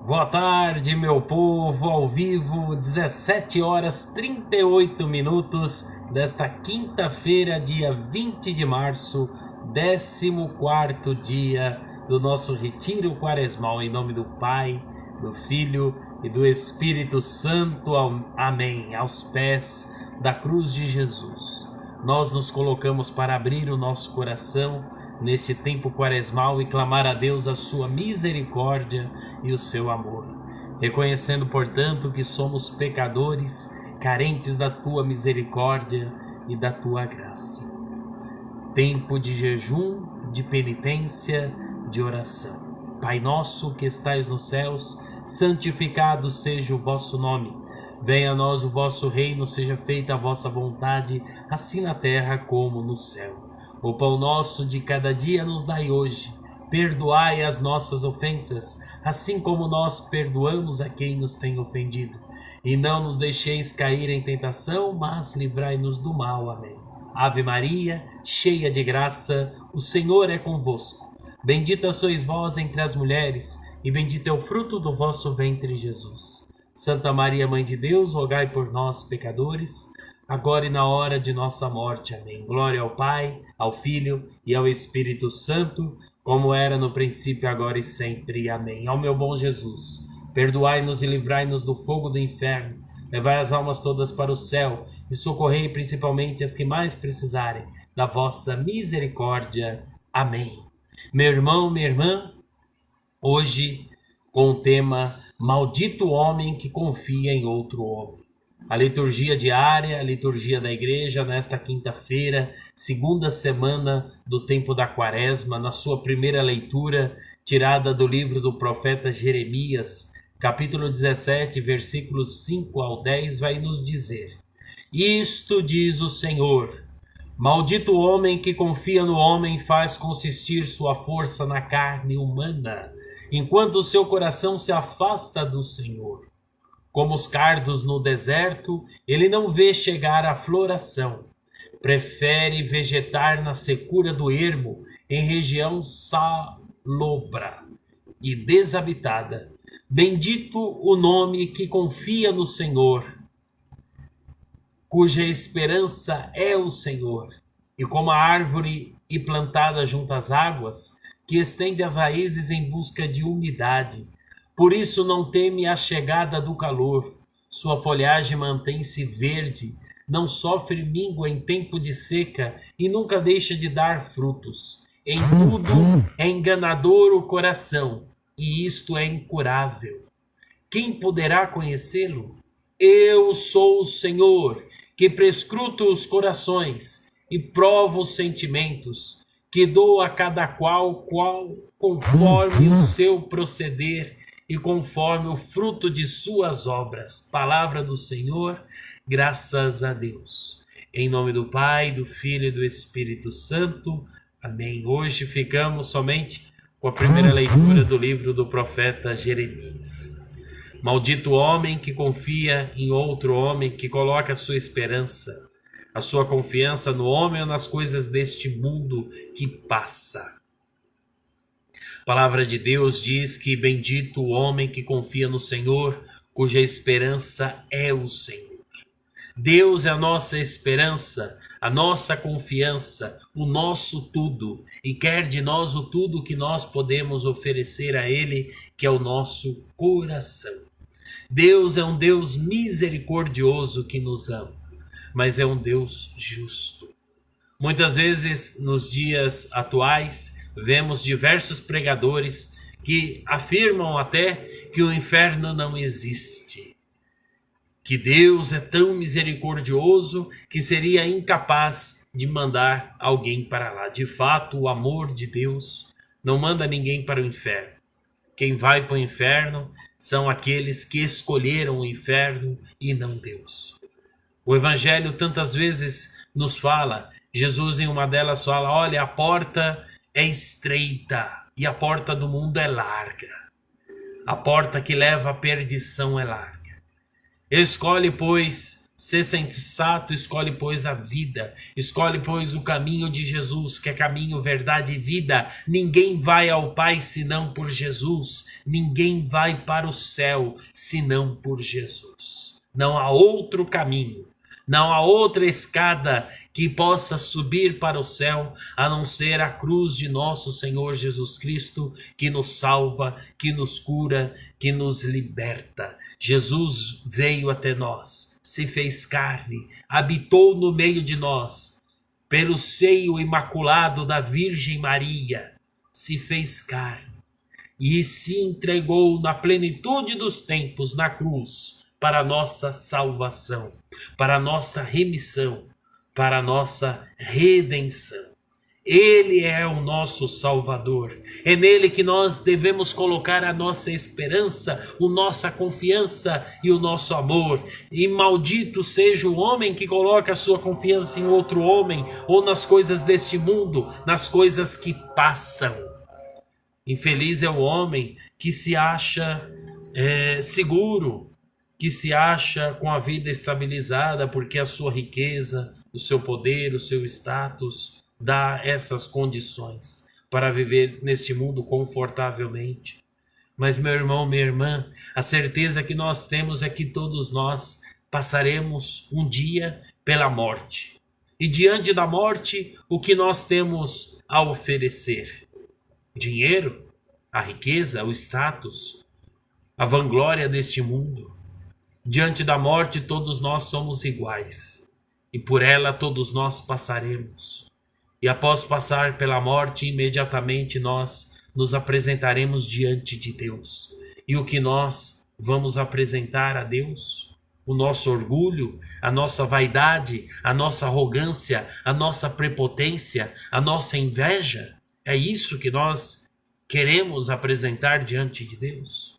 Boa tarde, meu povo, ao vivo, 17 horas 38 minutos desta quinta-feira, dia 20 de março, 14º dia do nosso retiro quaresmal, em nome do Pai, do Filho e do Espírito Santo, amém, aos pés da cruz de Jesus. Nós nos colocamos para abrir o nosso coração neste tempo quaresmal e clamar a Deus a sua misericórdia e o seu amor, reconhecendo, portanto, que somos pecadores, carentes da tua misericórdia e da tua graça. Tempo de jejum, de penitência, de oração. Pai nosso que estais nos céus, santificado seja o vosso nome. Venha a nós o vosso reino, seja feita a vossa vontade, assim na terra como no céu. O pão nosso de cada dia nos dai hoje. Perdoai as nossas ofensas, assim como nós perdoamos a quem nos tem ofendido. E não nos deixeis cair em tentação, mas livrai-nos do mal. Amém. Ave Maria, cheia de graça, o Senhor é convosco. Bendita sois vós entre as mulheres, e bendito é o fruto do vosso ventre, Jesus. Santa Maria, Mãe de Deus, rogai por nós, pecadores, agora e na hora de nossa morte. Amém. Glória ao Pai, ao Filho e ao Espírito Santo, como era no princípio, agora e sempre. Amém. Ó meu bom Jesus, perdoai-nos e livrai-nos do fogo do inferno, levai as almas todas para o céu e socorrei principalmente as que mais precisarem da vossa misericórdia. Amém. Meu irmão, minha irmã, hoje com o tema Maldito homem que confia em outro homem. A liturgia diária, a liturgia da igreja, nesta quinta-feira, segunda semana do tempo da quaresma, na sua primeira leitura, tirada do livro do profeta Jeremias, capítulo 17, versículos 5 ao 10, vai nos dizer: Isto diz o Senhor: Maldito homem que confia no homem, faz consistir sua força na carne humana, enquanto o seu coração se afasta do Senhor. Como os cardos no deserto, ele não vê chegar a floração. Prefere vegetar na secura do ermo, em região salobra e desabitada. Bendito o nome que confia no Senhor, cuja esperança é o Senhor. E como a árvore e plantada junto às águas, que estende as raízes em busca de umidade, por isso não teme a chegada do calor. Sua folhagem mantém-se verde, não sofre míngua em tempo de seca e nunca deixa de dar frutos. Em tudo é enganador o coração, e isto é incurável. Quem poderá conhecê-lo? Eu sou o Senhor, que prescruto os corações e provo os sentimentos, que dou a cada qual conforme o seu proceder e conforme o fruto de suas obras. Palavra do Senhor, graças a Deus. Em nome do Pai, do Filho e do Espírito Santo. Amém. Hoje ficamos somente com a primeira leitura do livro do profeta Jeremias. Maldito homem que confia em outro homem, que coloca a sua esperança, a sua confiança no homem ou nas coisas deste mundo que passa. A palavra de Deus diz que bendito o homem que confia no Senhor, cuja esperança é o Senhor. Deus é a nossa esperança, a nossa confiança, o nosso tudo, e quer de nós o tudo que nós podemos oferecer a Ele, que é o nosso coração. Deus é um Deus misericordioso que nos ama, mas é um Deus justo. Muitas vezes, nos dias atuais, vemos diversos pregadores que afirmam até que o inferno não existe, que Deus é tão misericordioso que seria incapaz de mandar alguém para lá. De fato, o amor de Deus não manda ninguém para o inferno. Quem vai para o inferno são aqueles que escolheram o inferno e não Deus. O Evangelho tantas vezes nos fala, Jesus em uma delas fala: olha, a porta é estreita e a porta do mundo é larga. A porta que leva à perdição é larga. Escolhe, pois, Sê sensato, escolhe, pois, a vida. Escolhe, pois, o caminho de Jesus, que é caminho, verdade e vida. Ninguém vai ao Pai senão por Jesus. Ninguém vai para o céu senão por Jesus. Não há outro caminho. Não há outra escada que possa subir para o céu, a não ser a cruz de nosso Senhor Jesus Cristo, que nos salva, que nos cura, que nos liberta. Jesus veio até nós, se fez carne, habitou no meio de nós, pelo seio imaculado da Virgem Maria, se fez carne e se entregou na plenitude dos tempos na cruz, para a nossa salvação, para a nossa remissão, para a nossa redenção. Ele é o nosso Salvador. É nele que nós devemos colocar a nossa esperança, a nossa confiança e o nosso amor. E maldito seja o homem que coloca a sua confiança em outro homem ou nas coisas deste mundo, nas coisas que passam. Infeliz é o homem que se acha seguro, que se acha com a vida estabilizada porque a sua riqueza, o seu poder, o seu status dá essas condições para viver neste mundo confortavelmente. Mas, meu irmão, minha irmã, a certeza que nós temos é que todos nós passaremos um dia pela morte. E diante da morte, o que nós temos a oferecer? Dinheiro, a riqueza, o status, a vanglória deste mundo. Diante da morte, todos nós somos iguais, e por ela todos nós passaremos. E após passar pela morte, imediatamente nós nos apresentaremos diante de Deus. E o que nós vamos apresentar a Deus? O nosso orgulho, a nossa vaidade, a nossa arrogância, a nossa prepotência, a nossa inveja? É isso que nós queremos apresentar diante de Deus?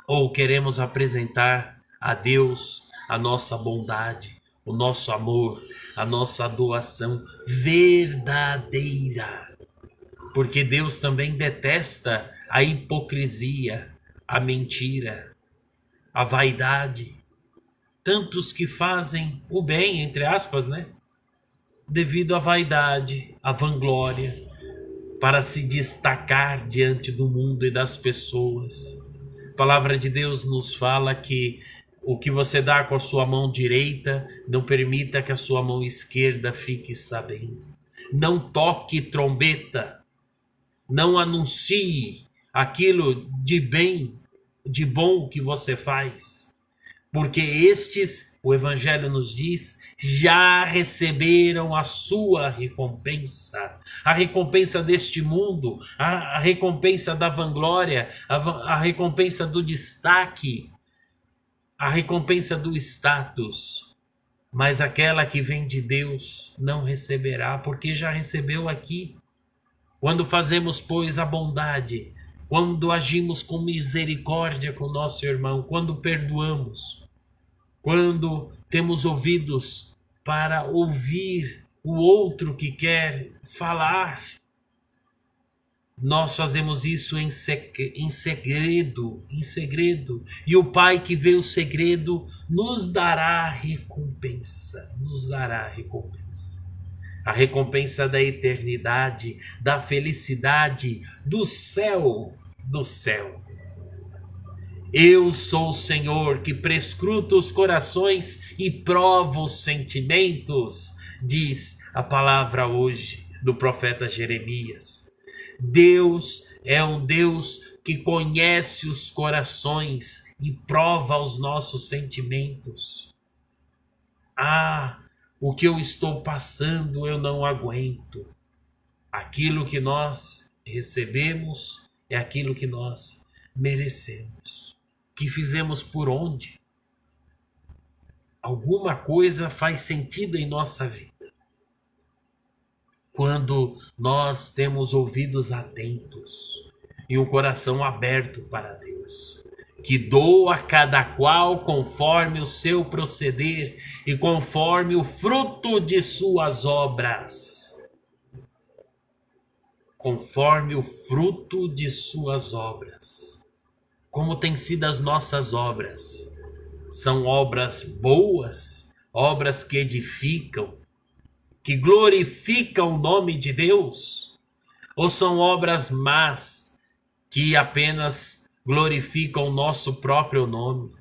Ou queremos apresentar a Deus a nossa bondade, o nosso amor, a nossa doação verdadeira? Porque Deus também detesta a hipocrisia, a mentira, a vaidade. Tantos que fazem o bem, entre aspas, né? Devido à vaidade, à vanglória, para se destacar diante do mundo e das pessoas. A palavra de Deus nos fala que o que você dá com a sua mão direita, não permita que a sua mão esquerda fique sabendo. Não toque trombeta, não anuncie aquilo de bem, de bom que você faz. Porque estes, o Evangelho nos diz, já receberam a sua recompensa. A recompensa deste mundo, a recompensa da vanglória, a recompensa do destaque, a recompensa do status. Mas aquela que vem de Deus não receberá, porque já recebeu aqui. Quando fazemos, pois, a bondade, quando agimos com misericórdia com nosso irmão, quando perdoamos, quando temos ouvidos para ouvir o outro que quer falar, nós fazemos isso em segredo. E o Pai que vê o segredo nos dará recompensa, a recompensa da eternidade, da felicidade, do céu, Eu sou o Senhor que prescruta os corações e prova os sentimentos, diz a palavra hoje do profeta Jeremias. Deus é um Deus que conhece os corações e prova os nossos sentimentos. O que eu estou passando eu não aguento. Aquilo que nós recebemos é aquilo que nós merecemos. Que fizemos por onde? Alguma coisa faz sentido em nossa vida. Quando nós temos ouvidos atentos e um coração aberto para Deus, que doa a cada qual conforme o seu proceder e conforme o fruto de suas obras. Conforme o fruto de suas obras. Como têm sido as nossas obras? São obras boas, obras que edificam, que glorificam o nome de Deus? Ou são obras más que apenas glorificam o nosso próprio nome,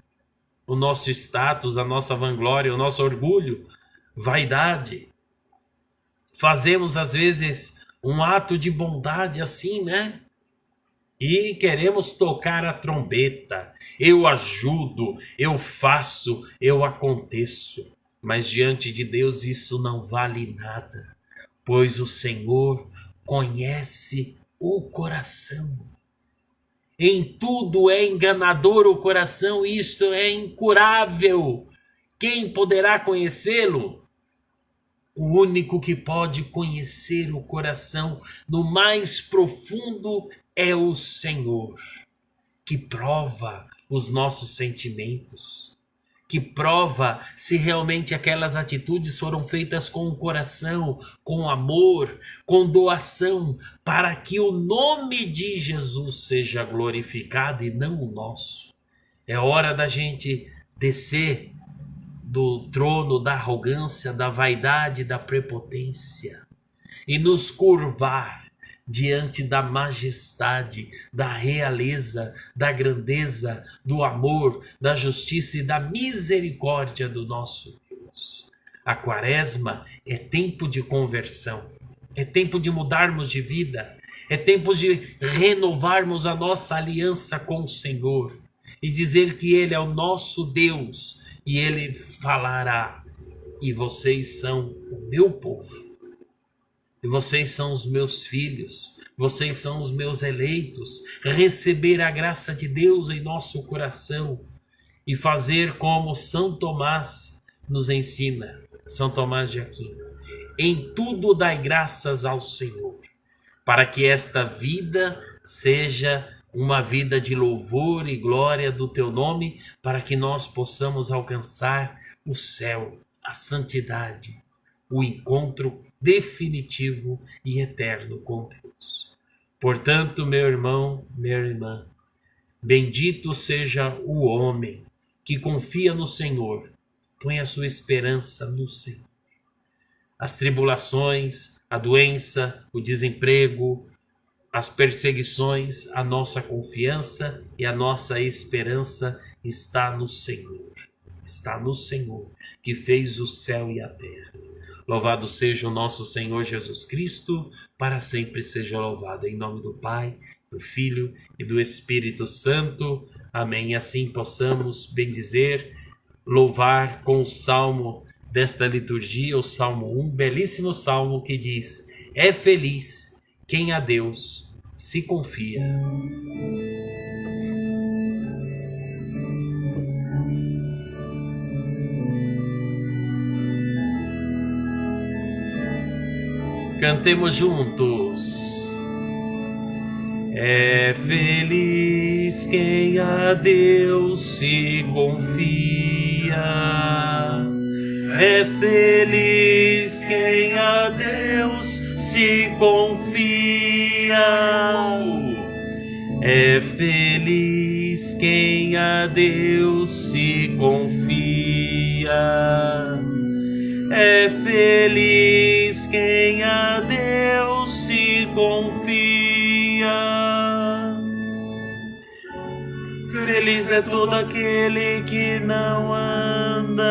o nosso status, a nossa vanglória, o nosso orgulho, vaidade? Fazemos às vezes um ato de bondade assim, né? E queremos tocar a trombeta. Eu ajudo, eu faço, eu aconteço. Mas diante de Deus isso não vale nada, pois o Senhor conhece o coração. Em tudo é enganador o coração, isto é incurável. Quem poderá conhecê-lo? O único que pode conhecer o coração no mais profundo é o Senhor, que prova os nossos sentimentos, que prova se realmente aquelas atitudes foram feitas com o coração, com amor, com doação, para que o nome de Jesus seja glorificado e não o nosso. É hora da gente descer do trono da arrogância, da vaidade, da prepotência e nos curvar diante da majestade, da realeza, da grandeza, do amor, da justiça e da misericórdia do nosso Deus. A Quaresma é tempo de conversão, é tempo de mudarmos de vida, é tempo de renovarmos a nossa aliança com o Senhor e dizer que Ele é o nosso Deus e Ele falará: e vocês são o meu povo. E vocês são os meus filhos, vocês são os meus eleitos. Receber a graça de Deus em nosso coração e fazer como São Tomás nos ensina, São Tomás de Aquino: em tudo dai graças ao Senhor, para que esta vida seja uma vida de louvor e glória do teu nome, para que nós possamos alcançar o céu, a santidade, o encontro definitivo e eterno com Deus. Portanto, meu irmão, minha irmã, bendito seja o homem que confia no Senhor, põe a sua esperança no Senhor. As tribulações, a doença, o desemprego, as perseguições, a nossa confiança e a nossa esperança está no Senhor. Está no Senhor, que fez o céu e a terra. Louvado seja o nosso Senhor Jesus Cristo, para sempre seja louvado. Em nome do Pai, do Filho e do Espírito Santo. Amém. E assim possamos bendizer, louvar com o salmo desta liturgia, o Salmo 1, belíssimo salmo que diz: é feliz quem a Deus se confia. Cantemos juntos. É feliz quem a Deus se confia. É feliz quem a Deus se confia. É feliz quem a Deus se confia. É feliz quem a Deus se confia. Feliz é todo aquele que não anda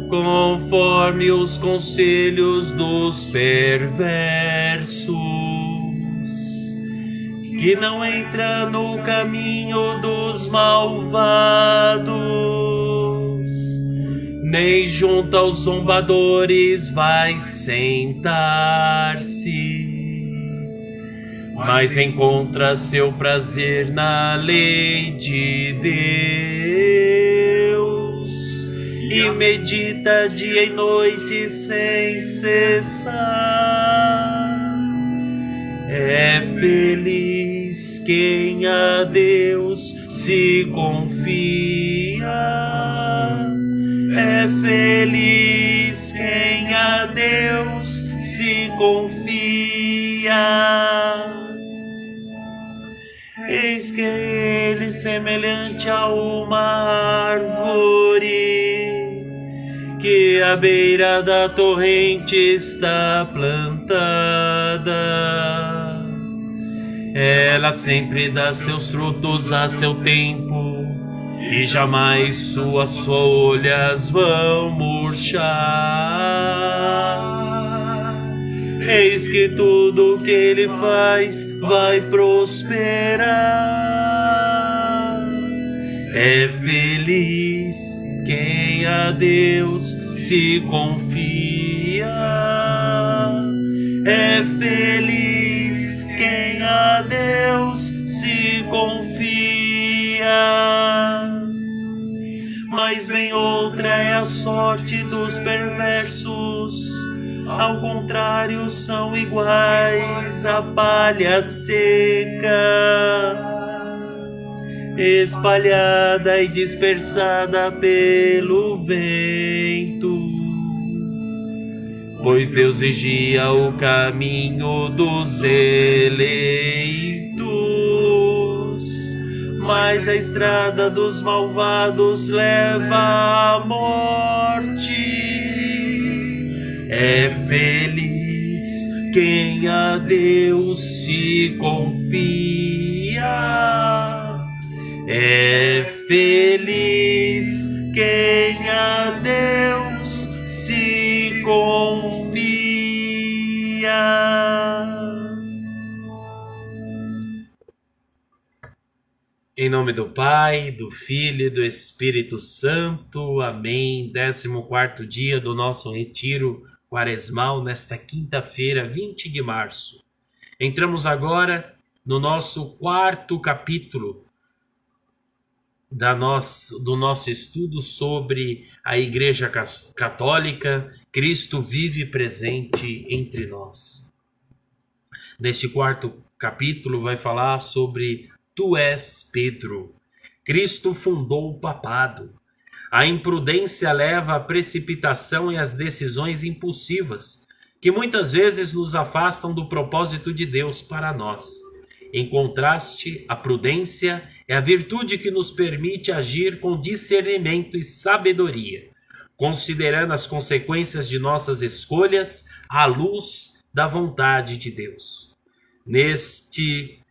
conforme os conselhos dos perversos, que não entra no caminho dos malvados, nem junto aos zombadores vai sentar-se, mas encontra seu prazer na lei de Deus e medita dia e noite sem cessar. É feliz quem a Deus se confia. É feliz quem a Deus se confia. Eis que ele, semelhante a uma árvore que à beira da torrente está plantada, ela sempre dá seus frutos a seu tempo, e jamais suas folhas vão murchar. Eis que tudo que ele faz vai prosperar. É feliz quem a Deus se confia. É feliz quem a Deus se confia. Mas bem outra é a sorte dos perversos. Ao contrário, são iguais à palha seca, espalhada e dispersada pelo vento. Pois Deus vigia o caminho dos eleitos, mas a estrada dos malvados leva à morte. É feliz quem a Deus se confia. É feliz quem a Deus se confia. Em nome do Pai, do Filho e do Espírito Santo. Amém. 14º dia do nosso retiro quaresmal, nesta quinta-feira, 20 de março. Entramos agora no nosso 4º capítulo do nosso estudo sobre a Igreja Católica. Cristo vive presente entre nós. Neste 4º capítulo vai falar sobre Tu és Pedro. Cristo fundou o papado. A imprudência leva à precipitação e às decisões impulsivas, que muitas vezes nos afastam do propósito de Deus para nós. Em contraste, a prudência é a virtude que nos permite agir com discernimento e sabedoria, considerando as consequências de nossas escolhas à luz da vontade de Deus. Neste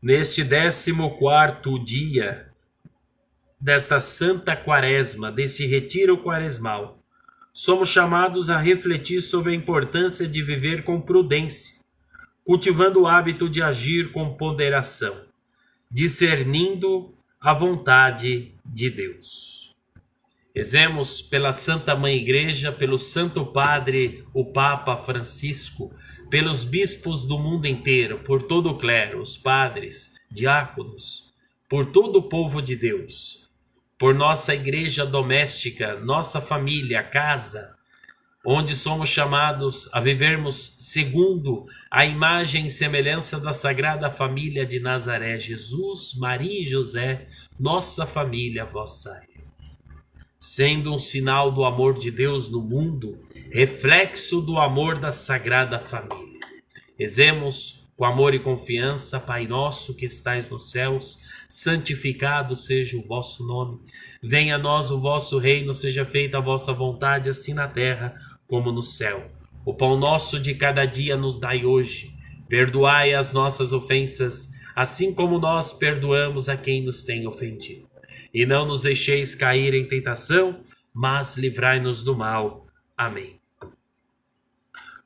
14º dia desta Santa Quaresma, deste retiro quaresmal, somos chamados a refletir sobre a importância de viver com prudência, cultivando o hábito de agir com ponderação, discernindo a vontade de Deus. Rezemos pela Santa Mãe Igreja, pelo Santo Padre, o Papa Francisco, pelos bispos do mundo inteiro, por todo o clero, os padres, diáconos, por todo o povo de Deus, por nossa igreja doméstica, nossa família, casa, onde somos chamados a vivermos segundo a imagem e semelhança da Sagrada Família de Nazaré, Jesus, Maria e José, nossa família, vossa é. Sendo um sinal do amor de Deus no mundo, reflexo do amor da Sagrada Família. Rezemos com amor e confiança. Pai nosso que estais nos céus, santificado seja o vosso nome. Venha a nós o vosso reino, seja feita a vossa vontade, assim na terra como no céu. O pão nosso de cada dia nos dai hoje. Perdoai as nossas ofensas, assim como nós perdoamos a quem nos tem ofendido. E não nos deixeis cair em tentação, mas livrai-nos do mal. Amém.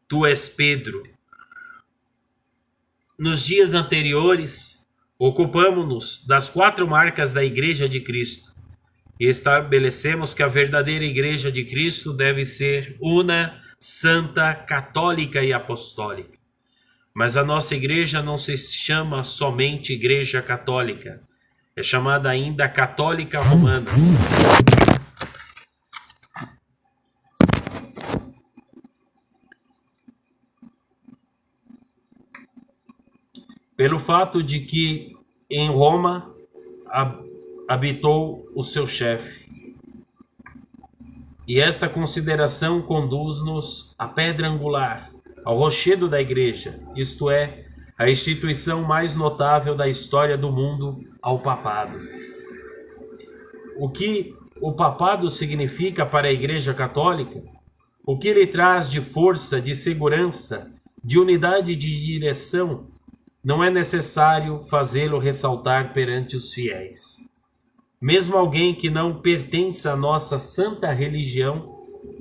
Tu és Pedro. Nos dias anteriores, ocupamo-nos das 4 marcas da Igreja de Cristo e estabelecemos que a verdadeira Igreja de Cristo deve ser una, santa, católica e apostólica. Mas a nossa Igreja não se chama somente Igreja Católica, é chamada ainda Católica Romana. Pelo fato de que em Roma habitou o seu chefe. E esta consideração conduz-nos à pedra angular, ao rochedo da Igreja, isto é, a instituição mais notável da história do mundo, ao papado. O que o papado significa para a Igreja Católica? O que ele traz de força, de segurança, de unidade de direção? Não é necessário fazê-lo ressaltar perante os fiéis. Mesmo alguém que não pertence à nossa santa religião,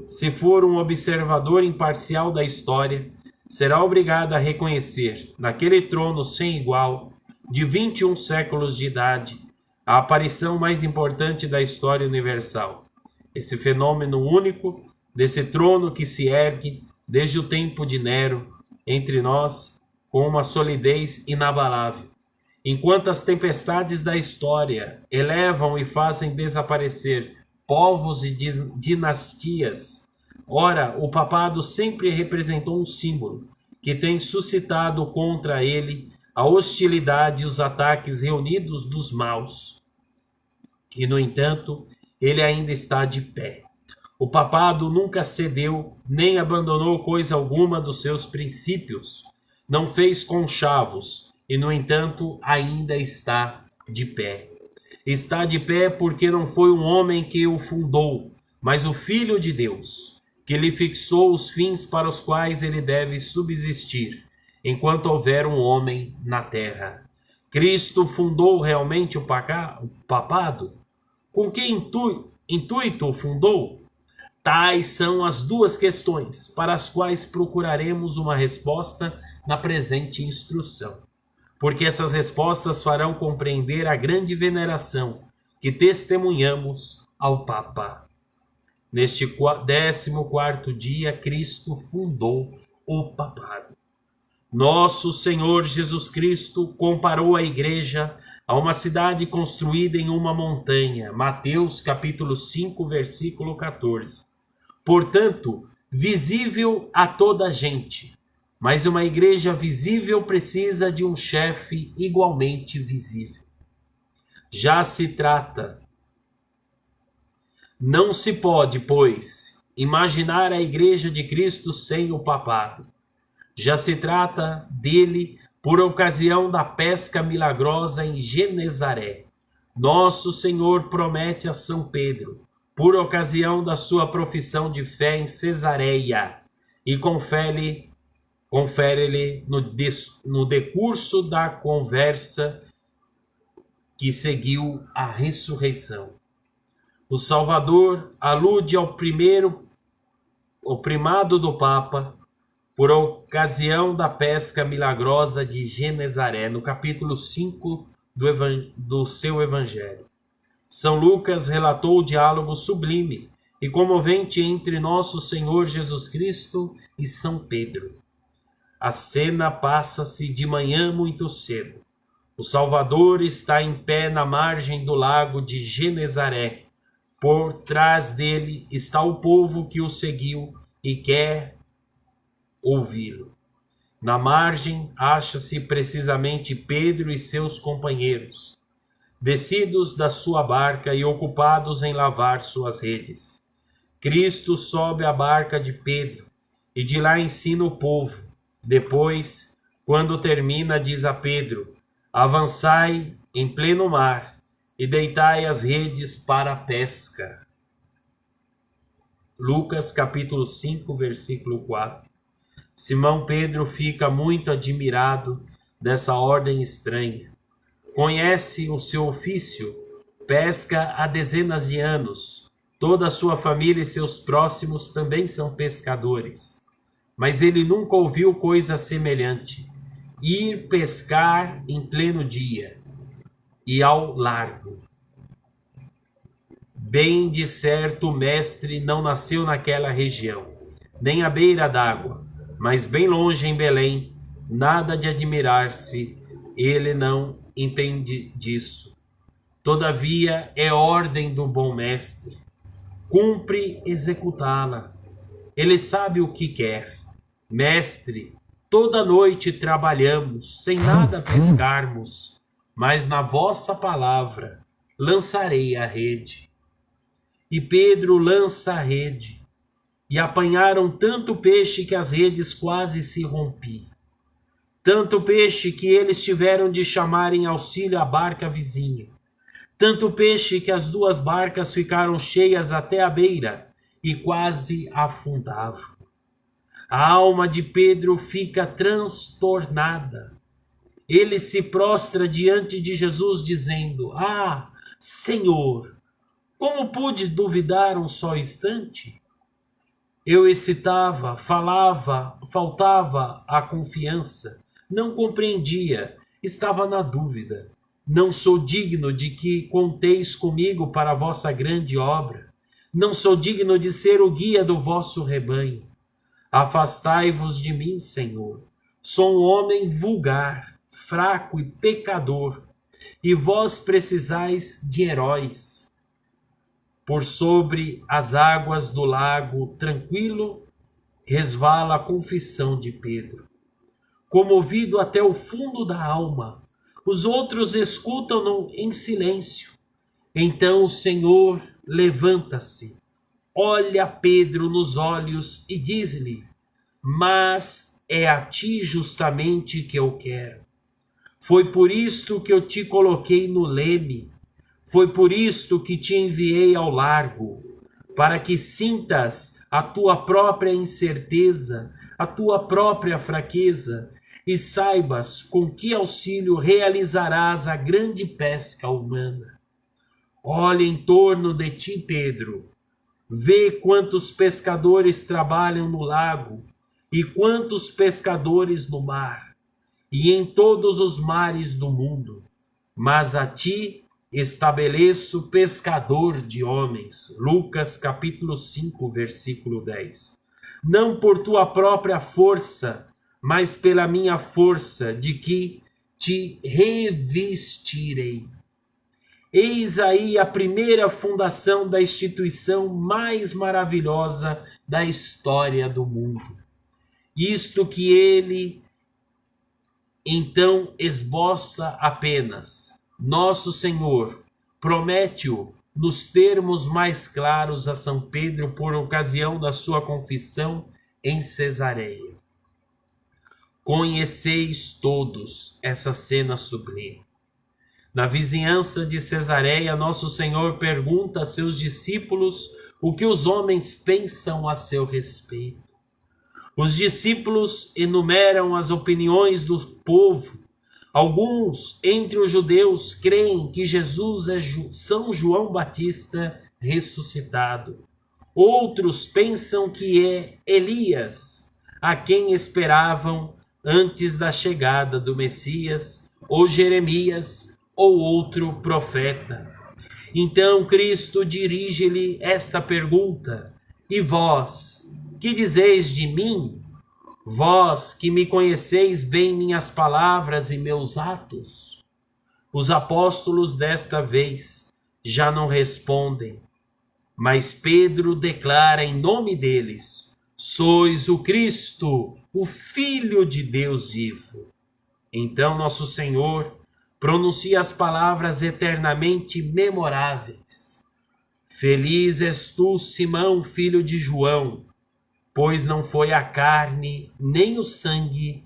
se for um observador imparcial da história, será obrigado a reconhecer, naquele trono sem igual, de 21 séculos de idade, a aparição mais importante da história universal. Esse fenômeno único, desse trono que se ergue desde o tempo de Nero, entre nós, com uma solidez inabalável. Enquanto as tempestades da história elevam e fazem desaparecer povos e dinastias, ora, o papado sempre representou um símbolo que tem suscitado contra ele a hostilidade e os ataques reunidos dos maus. E, no entanto, ele ainda está de pé. O papado nunca cedeu, nem abandonou coisa alguma dos seus princípios. Não fez conchavos, e, no entanto, ainda está de pé. Está de pé porque não foi um homem que o fundou, mas o Filho de Deus, que lhe fixou os fins para os quais ele deve subsistir, enquanto houver um homem na terra. Cristo fundou realmente o papado? Com que intuito o fundou? Tais são as duas questões para as quais procuraremos uma resposta na presente instrução, porque essas respostas farão compreender a grande veneração que testemunhamos ao Papa. Neste 14º dia, Cristo fundou o papado. Nosso Senhor Jesus Cristo comparou a igreja a uma cidade construída em uma montanha. Mateus capítulo 5, versículo 14. Portanto, visível a toda a gente. Mas uma igreja visível precisa de um chefe igualmente visível. Já se trata. Não se pode, pois, imaginar a igreja de Cristo sem o papado. Já se trata dele por ocasião da pesca milagrosa em Genezaré. Nosso Senhor promete a São Pedro, por ocasião da sua profissão de fé em Cesareia, e confere-lhe no decurso da conversa que seguiu a ressurreição. O Salvador alude ao primado do Papa por ocasião da pesca milagrosa de Genezaré, no capítulo 5 do seu Evangelho. São Lucas relatou o diálogo sublime e comovente entre nosso Senhor Jesus Cristo e São Pedro. A cena passa-se de manhã muito cedo. O Salvador está em pé na margem do lago de Genezaré. Por trás dele está o povo que o seguiu e quer ouvi-lo. Na margem acha-se precisamente Pedro e seus companheiros, descidos da sua barca e ocupados em lavar suas redes. Cristo sobe à barca de Pedro e de lá ensina o povo. Depois, quando termina, diz a Pedro: avançai em pleno mar e deitai as redes para a pesca. Lucas capítulo 5, versículo 4. Simão Pedro fica muito admirado dessa ordem estranha. Conhece o seu ofício, pesca há dezenas de anos. Toda a sua família e seus próximos também são pescadores. Mas ele nunca ouviu coisa semelhante. Ir pescar em pleno dia e ao largo. Bem de certo o mestre não nasceu naquela região, nem à beira d'água, mas bem longe em Belém. Nada de admirar-se, ele não entende disso. Todavia é ordem do bom mestre, cumpre executá-la. Ele sabe o que quer. Mestre, toda noite trabalhamos, sem nada pescarmos, mas na vossa palavra lançarei a rede. E Pedro lança a rede. e apanharam tanto peixe que as redes quase se rompiam. Tanto peixe que eles tiveram de chamar em auxílio a barca vizinha. Tanto peixe que as duas barcas ficaram cheias até a beira e quase afundavam. A alma de Pedro fica transtornada. Ele se prostra diante de Jesus dizendo: Ah, Senhor, como pude duvidar um só instante? Eu hesitava, falava, faltava a confiança, não compreendia, estava na dúvida. Não sou digno de que conteis comigo para a vossa grande obra. Não sou digno de ser o guia do vosso rebanho. Afastai-vos de mim, Senhor. Sou um homem vulgar, fraco e pecador, e vós precisais de heróis. Por sobre as águas do lago tranquilo resvala a confissão de Pedro. Comovido até o fundo da alma, os outros escutam-no em silêncio. Então o Senhor levanta-se, olha Pedro nos olhos e diz-lhe: Mas é a ti justamente que eu quero. Foi por isto que eu te coloquei no leme. Foi por isto que te enviei ao largo, para que sintas a tua própria incerteza, a tua própria fraqueza, e saibas com que auxílio realizarás a grande pesca humana. Olha em torno de ti, Pedro. Vê quantos pescadores trabalham no lago e quantos pescadores no mar, e em todos os mares do mundo. Mas a ti estabeleço pescador de homens. Lucas capítulo 5, versículo 10. Não por tua própria força, mas pela minha força, de que te revestirei. Eis aí a primeira fundação da instituição mais maravilhosa da história do mundo. Isto que ele então esboça apenas. Nosso Senhor promete-o nos termos mais claros a São Pedro por ocasião da sua confissão em Cesareia. Conheceis todos essa cena sublime. Na vizinhança de Cesareia, Nosso Senhor pergunta a seus discípulos o que os homens pensam a seu respeito. Os discípulos enumeram as opiniões do povo. Alguns entre os judeus creem que Jesus é São João Batista ressuscitado. Outros pensam que é Elias, a quem esperavam antes da chegada do Messias, ou Jeremias, ou outro profeta. Então Cristo dirige-lhe esta pergunta: E vós, que dizeis de mim? Vós que me conheceis bem minhas palavras e meus atos? Os apóstolos desta vez já não respondem, mas Pedro declara em nome deles: Sois o Cristo, o Filho de Deus vivo. Então Nosso Senhor pronuncia as palavras eternamente memoráveis: Feliz és tu, Simão, filho de João, pois não foi a carne nem o sangue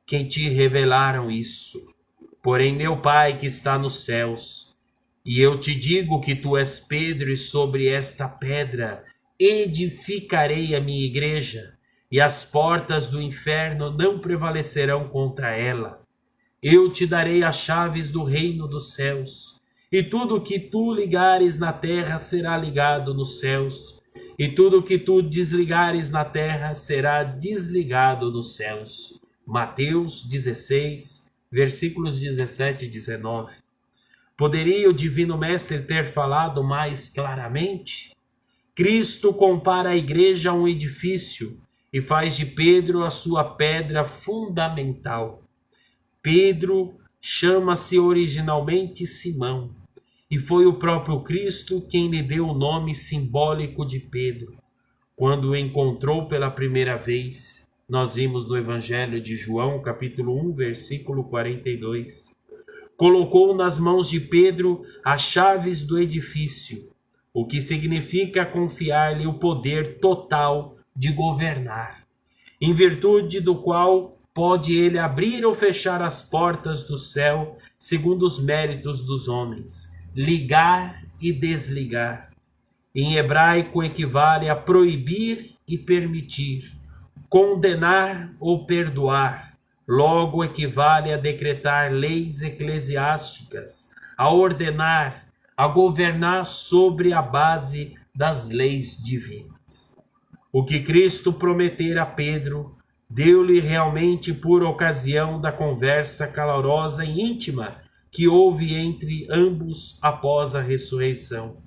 quem te revelaram isso, porém meu Pai que está nos céus. E eu te digo que tu és Pedro, e sobre esta pedra edificarei a minha igreja, e as portas do inferno não prevalecerão contra ela. Eu te darei as chaves do reino dos céus, e tudo que tu ligares na terra será ligado nos céus, e tudo que tu desligares na terra será desligado nos céus. Mateus 16, versículos 17 e 19. Poderia o Divino Mestre ter falado mais claramente? Cristo compara a igreja a um edifício e faz de Pedro a sua pedra fundamental. Pedro chama-se originalmente Simão, e foi o próprio Cristo quem lhe deu o nome simbólico de Pedro. Quando o encontrou pela primeira vez, nós vimos no Evangelho de João, capítulo 1, versículo 42. Colocou nas mãos de Pedro as chaves do edifício, o que significa confiar-lhe o poder total de governar, em virtude do qual pode ele abrir ou fechar as portas do céu segundo os méritos dos homens, ligar e desligar. Em hebraico equivale a proibir e permitir, condenar ou perdoar. Logo equivale a decretar leis eclesiásticas, a ordenar, a governar sobre a base das leis divinas. O que Cristo prometera a Pedro, deu-lhe realmente por ocasião da conversa calorosa e íntima que houve entre ambos após a ressurreição.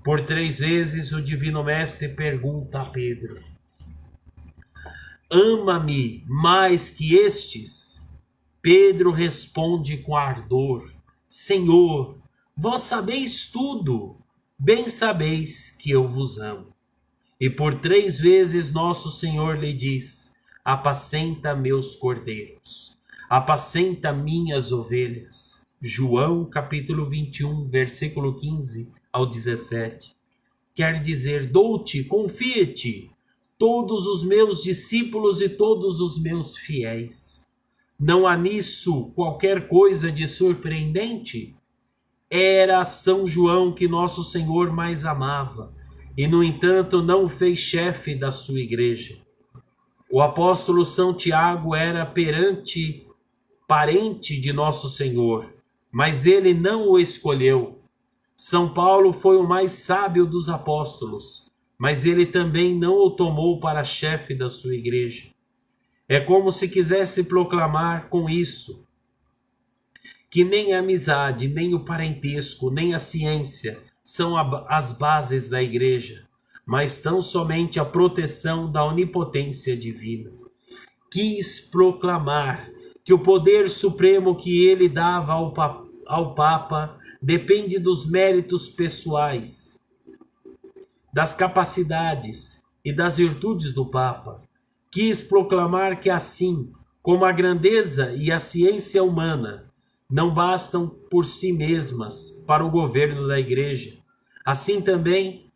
Por 3 vezes o Divino Mestre pergunta a Pedro: ama-me mais que estes? Pedro responde com ardor: Senhor, vós sabeis tudo, bem sabeis que eu vos amo. E por 3 vezes nosso Senhor lhe diz: apacenta meus cordeiros, apacenta minhas ovelhas. João capítulo 21, versículo 15 ao 17. Quer dizer, dou-te, confia-te, todos os meus discípulos e todos os meus fiéis. Não há nisso qualquer coisa de surpreendente? Era São João que nosso Senhor mais amava, e no entanto não o fez chefe da sua igreja. O apóstolo São Tiago era parente de nosso Senhor, mas ele não o escolheu. São Paulo foi o mais sábio dos apóstolos, mas ele também não o tomou para chefe da sua igreja. É como se quisesse proclamar com isso que nem a amizade, nem o parentesco, nem a ciência são as bases da igreja, mas tão somente a proteção da onipotência divina. Quis proclamar que o poder supremo que ele dava ao Papa depende dos méritos pessoais, das capacidades e das virtudes do Papa. Quis proclamar que assim como a grandeza e a ciência humana não bastam por si mesmas para o governo da Igreja, assim também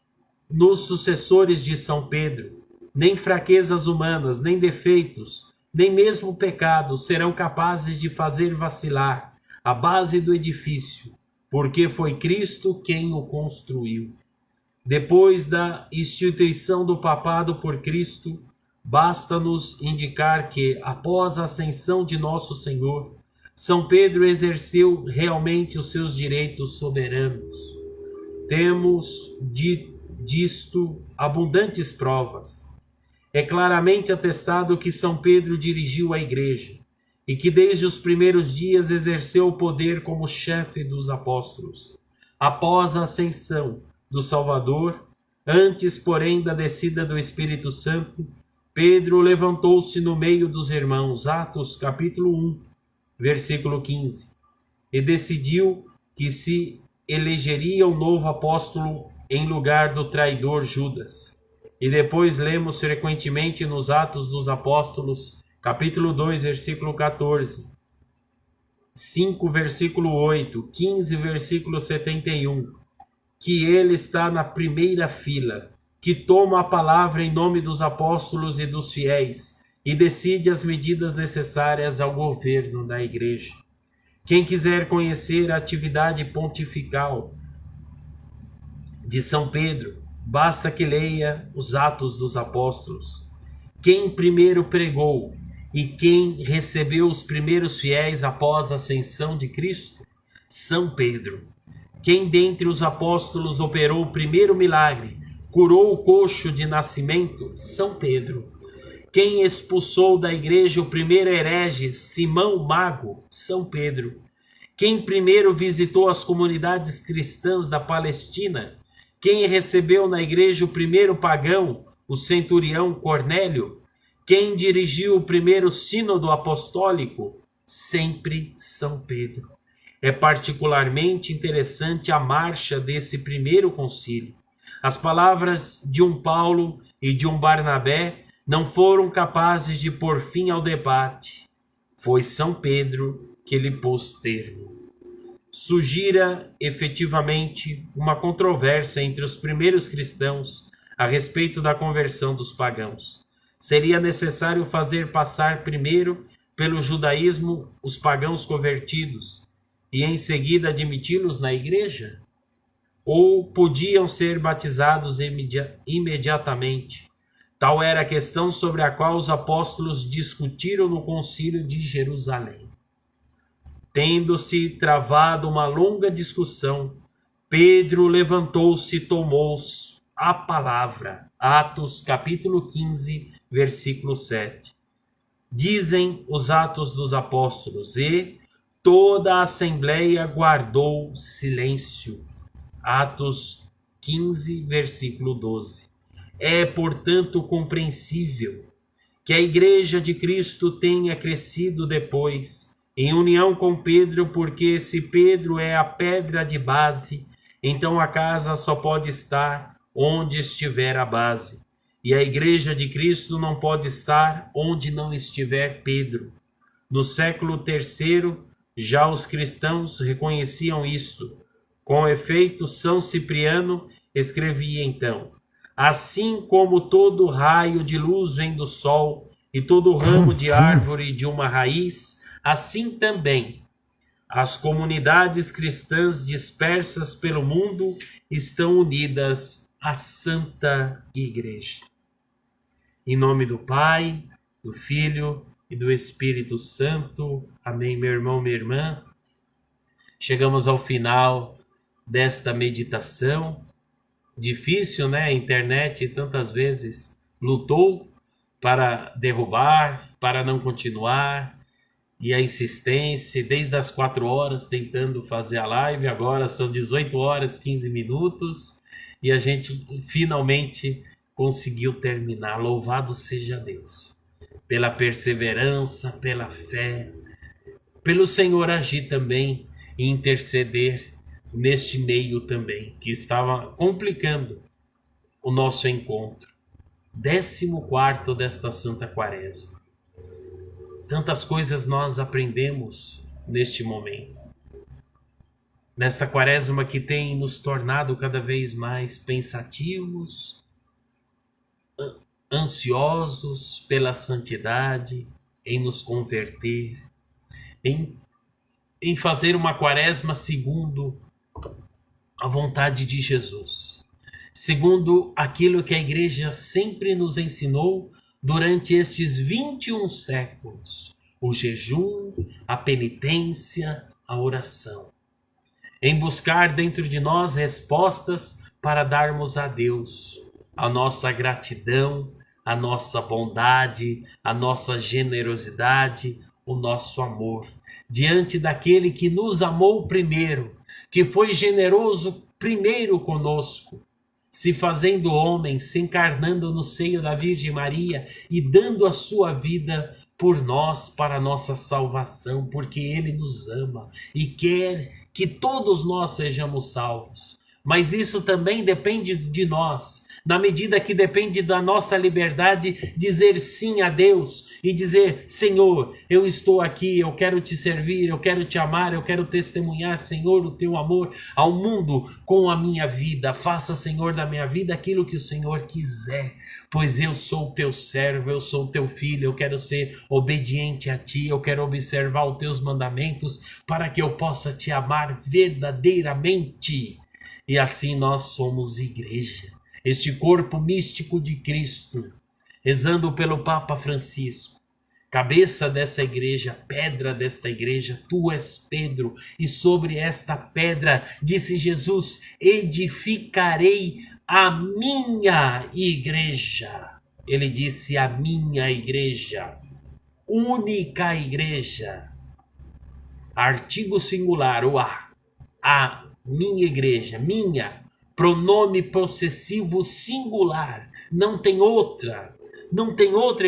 nos sucessores de São Pedro, nem fraquezas humanas, nem defeitos, nem mesmo pecados serão capazes de fazer vacilar a base do edifício, porque foi Cristo quem o construiu. Depois da instituição do papado por Cristo, basta-nos indicar que, após a ascensão de nosso Senhor, São Pedro exerceu realmente os seus direitos soberanos. Temos disto abundantes provas. É claramente atestado que São Pedro dirigiu a igreja e que desde os primeiros dias exerceu o poder como chefe dos apóstolos. Após a ascensão do Salvador, antes, porém, da descida do Espírito Santo, Pedro levantou-se no meio dos irmãos, Atos capítulo 1, versículo 15, e decidiu que se elegeria um novo apóstolo em lugar do traidor Judas. E depois lemos frequentemente nos Atos dos Apóstolos, capítulo 2, versículo 14, 5, versículo 8, 15, versículo 71, que ele está na primeira fila, que toma a palavra em nome dos apóstolos e dos fiéis e decide as medidas necessárias ao governo da igreja. Quem quiser conhecer a atividade pontifical de São Pedro, basta que leia os Atos dos Apóstolos. Quem primeiro pregou e quem recebeu os primeiros fiéis após a ascensão de Cristo? São Pedro. Quem dentre os apóstolos operou o primeiro milagre, curou o coxo de nascimento? São Pedro. Quem expulsou da igreja o primeiro herege, Simão Mago? São Pedro. Quem primeiro visitou as comunidades cristãs da Palestina? Quem recebeu na igreja o primeiro pagão, o centurião Cornélio? Quem dirigiu o primeiro sínodo apostólico? Sempre São Pedro. É particularmente interessante a marcha desse primeiro concílio. As palavras de um Paulo e de um Barnabé não foram capazes de pôr fim ao debate. Foi São Pedro que lhe pôs termo. Surgira efetivamente uma controvérsia entre os primeiros cristãos a respeito da conversão dos pagãos. Seria necessário fazer passar primeiro pelo judaísmo os pagãos convertidos e em seguida admiti-los na igreja? Ou podiam ser batizados imediatamente? Tal era a questão sobre a qual os apóstolos discutiram no concílio de Jerusalém. Tendo-se travado uma longa discussão, Pedro levantou-se e tomou a palavra. Atos capítulo 15, versículo 7. Dizem os Atos dos Apóstolos, e toda a assembleia guardou silêncio. Atos 15, versículo 12. É, portanto, compreensível que a Igreja de Cristo tenha crescido depois, em união com Pedro, porque se Pedro é a pedra de base, então a casa só pode estar onde estiver a base. E a Igreja de Cristo não pode estar onde não estiver Pedro. No século III, já os cristãos reconheciam isso. Com efeito, São Cipriano escrevia então: assim como todo raio de luz vem do sol e todo ramo de árvore de uma raiz, assim também as comunidades cristãs dispersas pelo mundo estão unidas à Santa Igreja. Em nome do Pai, do Filho e do Espírito Santo. Amém, meu irmão, minha irmã. Chegamos ao final desta meditação. Difícil, né? A internet tantas vezes lutou para derrubar, para não continuar, e a insistência, desde as 4 horas tentando fazer a live, agora são 18 horas, 15 minutos, e a gente finalmente conseguiu terminar. Louvado seja Deus, pela perseverança, pela fé, pelo Senhor agir também e interceder neste meio também, que estava complicando o nosso encontro. 14º desta Santa Quaresma. Tantas coisas nós aprendemos neste momento. Nesta Quaresma que tem nos tornado cada vez mais pensativos, ansiosos pela santidade, em nos converter, em fazer uma Quaresma segundo a vontade de Jesus, segundo aquilo que a Igreja sempre nos ensinou durante estes 21 séculos: o jejum, a penitência, a oração, em buscar dentro de nós respostas para darmos a Deus a nossa gratidão, a nossa bondade, a nossa generosidade, o nosso amor, diante daquele que nos amou primeiro, que foi generoso primeiro conosco, se fazendo homem, se encarnando no seio da Virgem Maria e dando a sua vida por nós, para a nossa salvação, porque Ele nos ama e quer que todos nós sejamos salvos. Mas isso também depende de nós, na medida que depende da nossa liberdade, dizer sim a Deus e dizer: Senhor, eu estou aqui, eu quero te servir, eu quero te amar, eu quero testemunhar, Senhor, o teu amor ao mundo com a minha vida. Faça, Senhor, da minha vida aquilo que o Senhor quiser, pois eu sou teu servo, eu sou teu filho, eu quero ser obediente a ti, eu quero observar os teus mandamentos para que eu possa te amar verdadeiramente. E assim nós somos igreja, este corpo místico de Cristo, rezando pelo Papa Francisco, cabeça dessa igreja, pedra desta igreja. Tu és Pedro, e sobre esta pedra, disse Jesus, edificarei a minha igreja. Ele disse: a minha igreja, única igreja, artigo singular, o a minha igreja, minha, pronome possessivo singular, não tem outra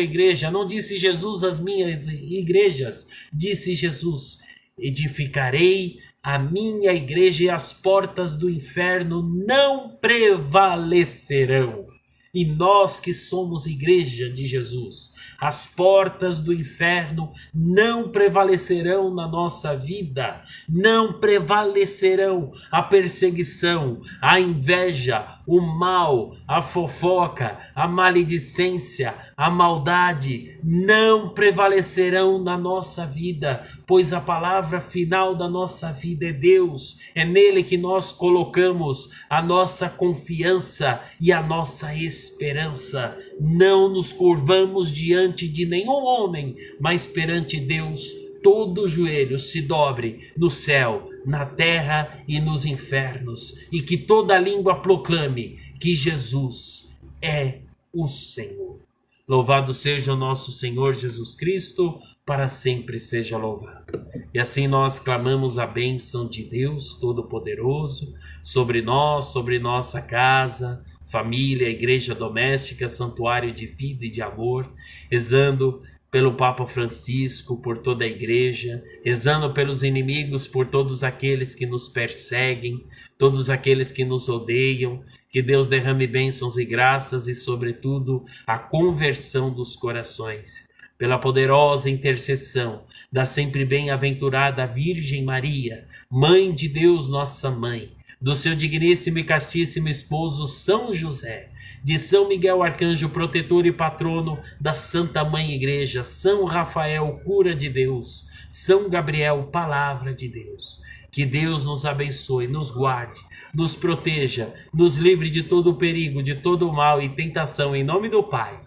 igreja. Não disse Jesus as minhas igrejas, disse Jesus: edificarei a minha igreja e as portas do inferno não prevalecerão. E nós que somos igreja de Jesus, as portas do inferno não prevalecerão na nossa vida, não prevalecerão a perseguição, a inveja, o mal, a fofoca, a maledicência, a maldade não prevalecerão na nossa vida, pois a palavra final da nossa vida é Deus. É nele que nós colocamos a nossa confiança e a nossa esperança. Não nos curvamos diante de nenhum homem, mas perante Deus todo joelho se dobre no céu, na terra e nos infernos, e que toda língua proclame que Jesus é o Senhor. Louvado seja o nosso Senhor Jesus Cristo, para sempre seja louvado. E assim nós clamamos a bênção de Deus Todo-Poderoso sobre nós, sobre nossa casa, família, igreja doméstica, santuário de vida e de amor, rezando pelo Papa Francisco, por toda a igreja, rezando pelos inimigos, por todos aqueles que nos perseguem, todos aqueles que nos odeiam, que Deus derrame bênçãos e graças e, sobretudo, a conversão dos corações. Pela poderosa intercessão da sempre bem-aventurada Virgem Maria, Mãe de Deus, nossa Mãe, do seu digníssimo e castíssimo esposo São José, de São Miguel Arcanjo, protetor e patrono da Santa Mãe Igreja, São Rafael, cura de Deus, São Gabriel, palavra de Deus. Que Deus nos abençoe, nos guarde, nos proteja, nos livre de todo o perigo, de todo o mal e tentação, em nome do Pai,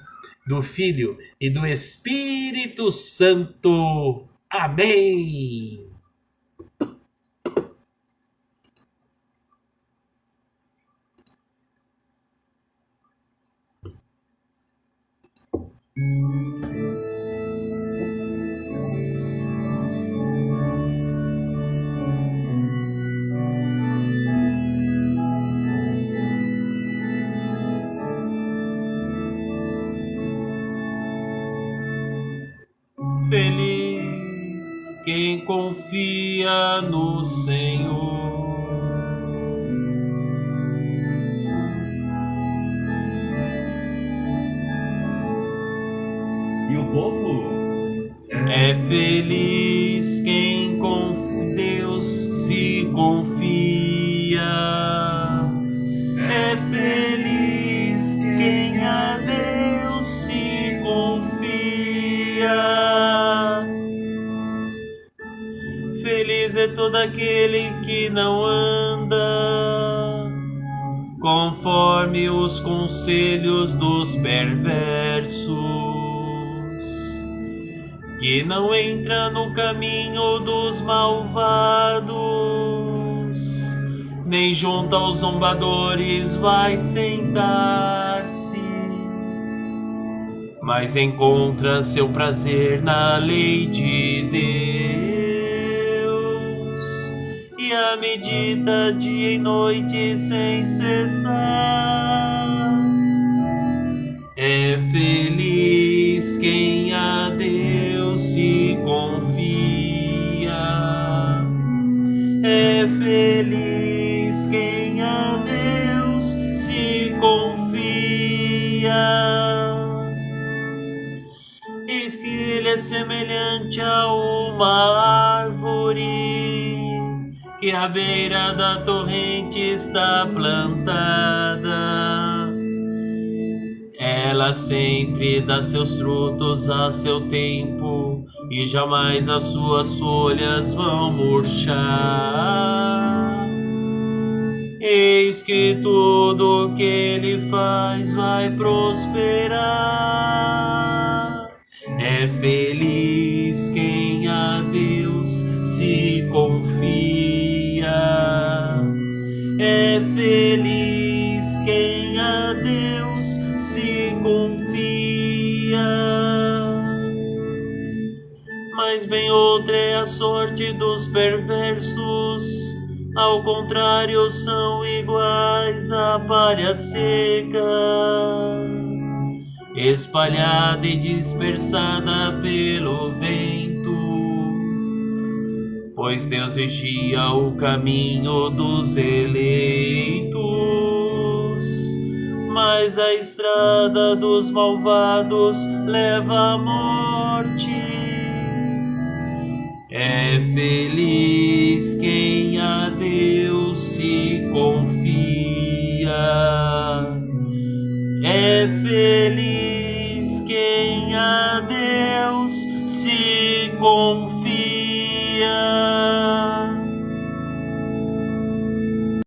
do Filho e do Espírito Santo. Amém. Feliz quem confia no Senhor. E o povo? É feliz quem com Deus se confia. É feliz quem a Deus se confia. Feliz é todo aquele que não anda conforme os conselhos dos perversos, que não entra no caminho dos malvados, nem junto aos zombadores vai sentar-se, mas encontra seu prazer na lei de Deus, e a medita dia e noite sem cessar. É feliz quem a Deus se confia. É feliz quem a Deus se confia. Eis que ele é semelhante a uma árvore que à beira da torrente está plantada. Ela sempre dá seus frutos a seu tempo, e jamais as suas folhas vão murchar. Eis que tudo que ele faz vai prosperar. É feliz quem a Deus se confia. É feliz quem a Deus se confia. Mas bem outra é a sorte dos perversos, ao contrário são iguais à palha seca, espalhada e dispersada pelo vento, pois Deus vigia o caminho dos eleitos, mas a estrada dos malvados leva à morte. É feliz quem a Deus se confia. feliz.